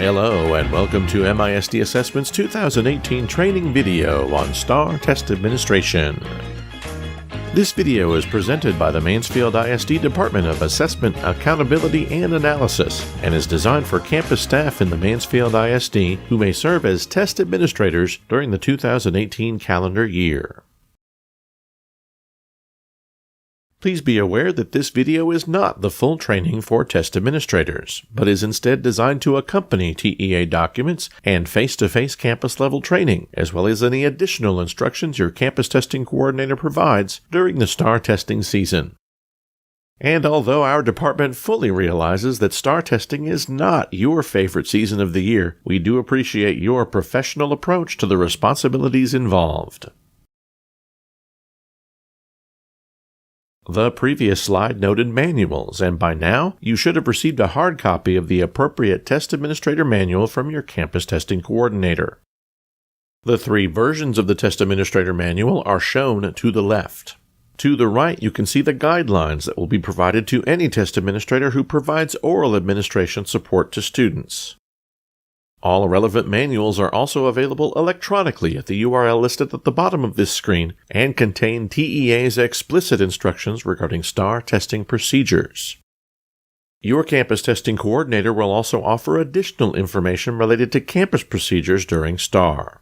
Hello and welcome to MISD Assessment's 2018 training video on STAR Test Administration. This video is presented by the Mansfield ISD Department of Assessment, Accountability, and Analysis and is designed for campus staff in the Mansfield ISD who may serve as test administrators during the 2018 calendar year. Please be aware that this video is not the full training for test administrators, but is instead designed to accompany TEA documents and face-to-face campus-level training, as well as any additional instructions your campus testing coordinator provides during the STAR testing season. And although our department fully realizes that STAR testing is not your favorite season of the year, we do appreciate your professional approach to the responsibilities involved. The previous slide noted manuals, and by now, you should have received a hard copy of the appropriate test administrator manual from your campus testing coordinator. The three versions of the test administrator manual are shown to the left. To the right, you can see the guidelines that will be provided to any test administrator who provides oral administration support to students. All relevant manuals are also available electronically at the URL listed at the bottom of this screen and contain TEA's explicit instructions regarding STAR testing procedures. Your campus testing coordinator will also offer additional information related to campus procedures during STAR.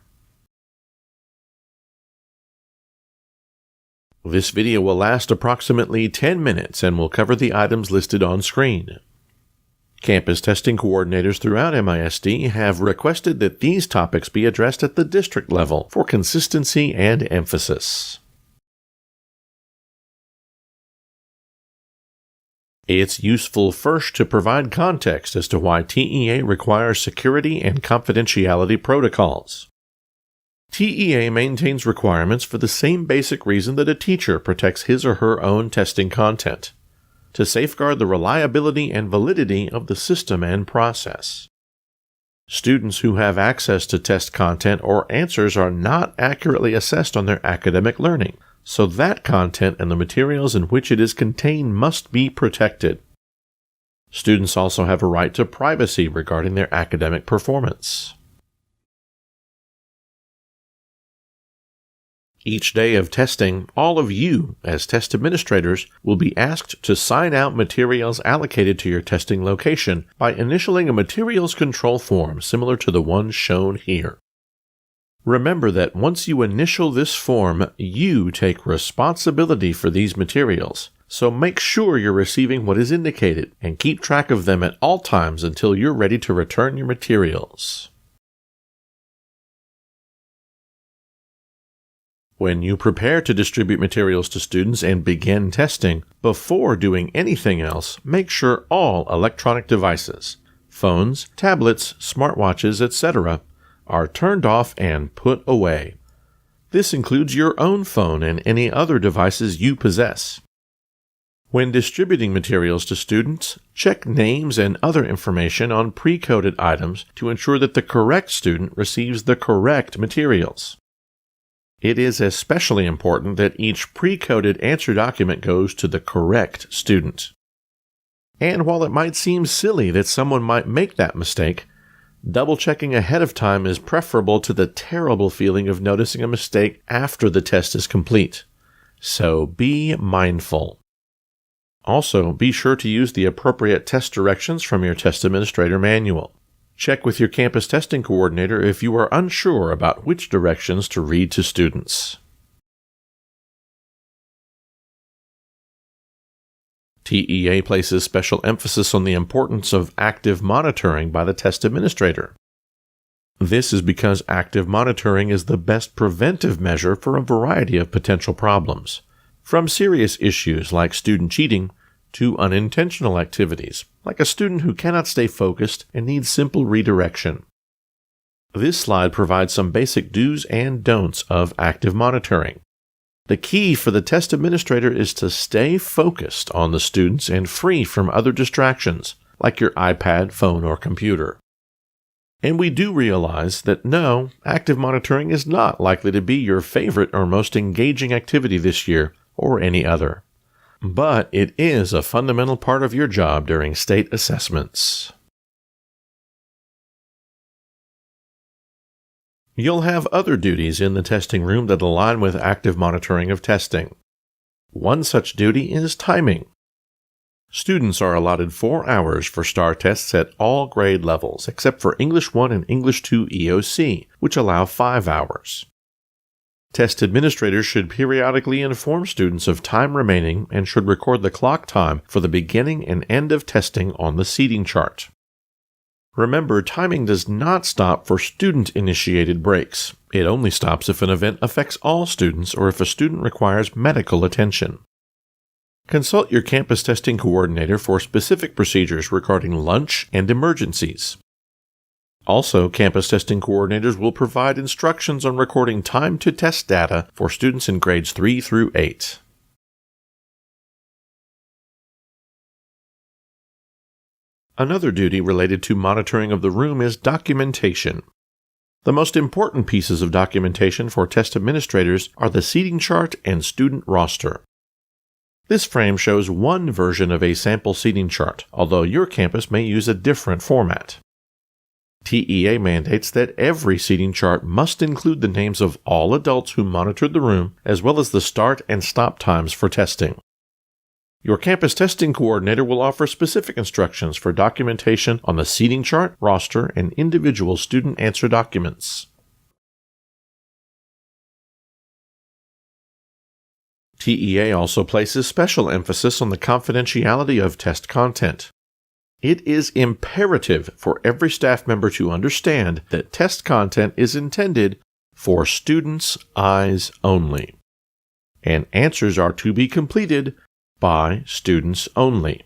This video will last approximately 10 minutes and will cover the items listed on screen. Campus testing coordinators throughout MISD have requested that these topics be addressed at the district level for consistency and emphasis. It's useful first to provide context as to why TEA requires security and confidentiality protocols. TEA maintains requirements for the same basic reason that a teacher protects his or her own testing content: to safeguard the reliability and validity of the system and process. Students who have access to test content or answers are not accurately assessed on their academic learning, so that content and the materials in which it is contained must be protected. Students also have a right to privacy regarding their academic performance. Each day of testing, all of you, as test administrators, will be asked to sign out materials allocated to your testing location by initialing a materials control form similar to the one shown here. Remember that once you initial this form, you take responsibility for these materials, so make sure you're receiving what is indicated and keep track of them at all times until you're ready to return your materials. When you prepare to distribute materials to students and begin testing, before doing anything else, make sure all electronic devices, phones, tablets, smartwatches, etc., are turned off and put away. This includes your own phone and any other devices you possess. When distributing materials to students, check names and other information on pre-coded items to ensure that the correct student receives the correct materials. It is especially important that each pre-coded answer document goes to the correct student. And while it might seem silly that someone might make that mistake, double-checking ahead of time is preferable to the terrible feeling of noticing a mistake after the test is complete. So be mindful. Also, be sure to use the appropriate test directions from your test administrator manual. Check with your campus testing coordinator if you are unsure about which directions to read to students. TEA places special emphasis on the importance of active monitoring by the test administrator. This is because active monitoring is the best preventive measure for a variety of potential problems, from serious issues like student cheating to unintentional activities, like a student who cannot stay focused and needs simple redirection. This slide provides some basic do's and don'ts of active monitoring. The key for the test administrator is to stay focused on the students and free from other distractions, like your iPad, phone, or computer. And we do realize that no, active monitoring is not likely to be your favorite or most engaging activity this year, or any other. But it is a fundamental part of your job during state assessments. You'll have other duties in the testing room that align with active monitoring of testing. One such duty is timing. Students are allotted 4 hours for STAR tests at all grade levels, except for English 1 and English 2 EOC, which allow 5 hours. Test administrators should periodically inform students of time remaining and should record the clock time for the beginning and end of testing on the seating chart. Remember, timing does not stop for student-initiated breaks. It only stops if an event affects all students or if a student requires medical attention. Consult your campus testing coordinator for specific procedures regarding lunch and emergencies. Also, campus testing coordinators will provide instructions on recording time-to-test data for students in grades 3 through 8. Another duty related to monitoring of the room is documentation. The most important pieces of documentation for test administrators are the seating chart and student roster. This frame shows one version of a sample seating chart, although your campus may use a different format. TEA mandates that every seating chart must include the names of all adults who monitored the room, as well as the start and stop times for testing. Your campus testing coordinator will offer specific instructions for documentation on the seating chart, roster, and individual student answer documents. TEA also places special emphasis on the confidentiality of test content. It is imperative for every staff member to understand that test content is intended for students' eyes only, and answers are to be completed by students only.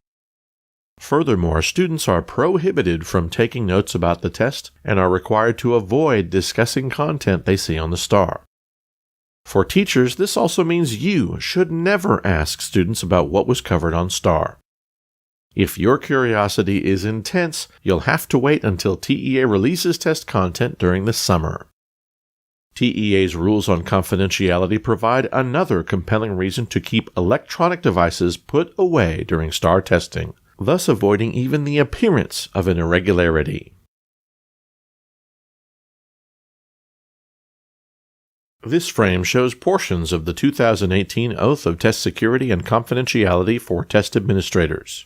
Furthermore, students are prohibited from taking notes about the test and are required to avoid discussing content they see on the STAR. For teachers, this also means you should never ask students about what was covered on STAR. If your curiosity is intense, you'll have to wait until TEA releases test content during the summer. TEA's rules on confidentiality provide another compelling reason to keep electronic devices put away during STAR testing, thus avoiding even the appearance of an irregularity. This frame shows portions of the 2018 Oath of Test Security and Confidentiality for Test Administrators.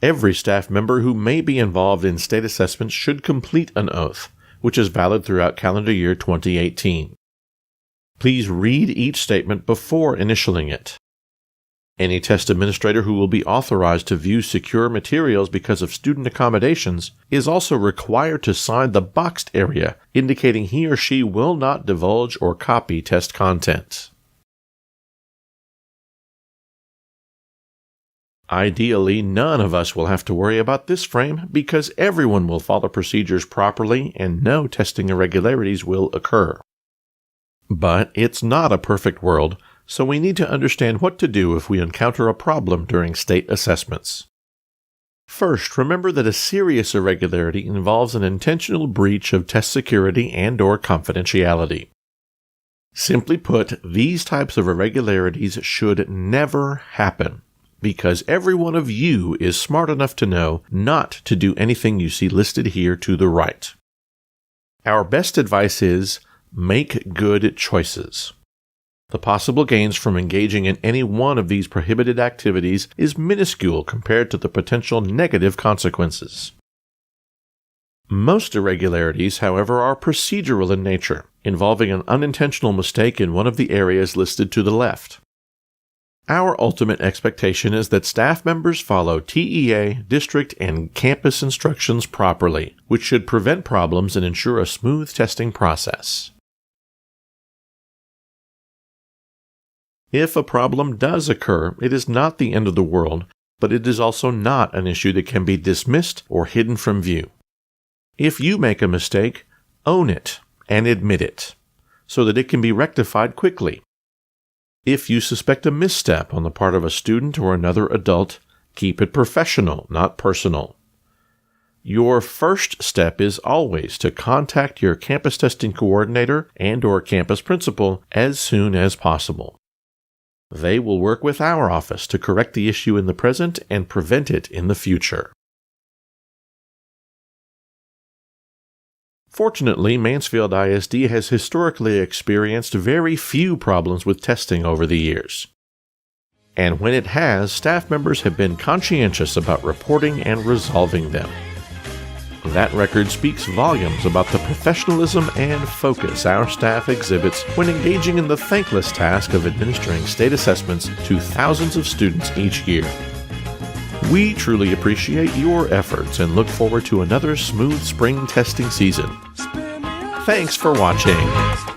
Every staff member who may be involved in state assessments should complete an oath, which is valid throughout calendar year 2018. Please read each statement before initialing it. Any test administrator who will be authorized to view secure materials because of student accommodations is also required to sign the boxed area indicating he or she will not divulge or copy test content. Ideally, none of us will have to worry about this frame because everyone will follow procedures properly and no testing irregularities will occur. But it's not a perfect world, so we need to understand what to do if we encounter a problem during state assessments. First, remember that a serious irregularity involves an intentional breach of test security and/or confidentiality. Simply put, these types of irregularities should never happen, because every one of you is smart enough to know not to do anything you see listed here to the right. Our best advice is, make good choices. The possible gains from engaging in any one of these prohibited activities is minuscule compared to the potential negative consequences. Most irregularities, however, are procedural in nature, involving an unintentional mistake in one of the areas listed to the left. Our ultimate expectation is that staff members follow TEA, district, and campus instructions properly, which should prevent problems and ensure a smooth testing process. If a problem does occur, it is not the end of the world, but it is also not an issue that can be dismissed or hidden from view. If you make a mistake, own it and admit it, so that it can be rectified quickly. If you suspect a misstep on the part of a student or another adult, keep it professional, not personal. Your first step is always to contact your campus testing coordinator and/or campus principal as soon as possible. They will work with our office to correct the issue in the present and prevent it in the future. Fortunately, Mansfield ISD has historically experienced very few problems with testing over the years. And when it has, staff members have been conscientious about reporting and resolving them. That record speaks volumes about the professionalism and focus our staff exhibits when engaging in the thankless task of administering state assessments to thousands of students each year. We truly appreciate your efforts and look forward to another smooth spring testing season. Thanks for watching.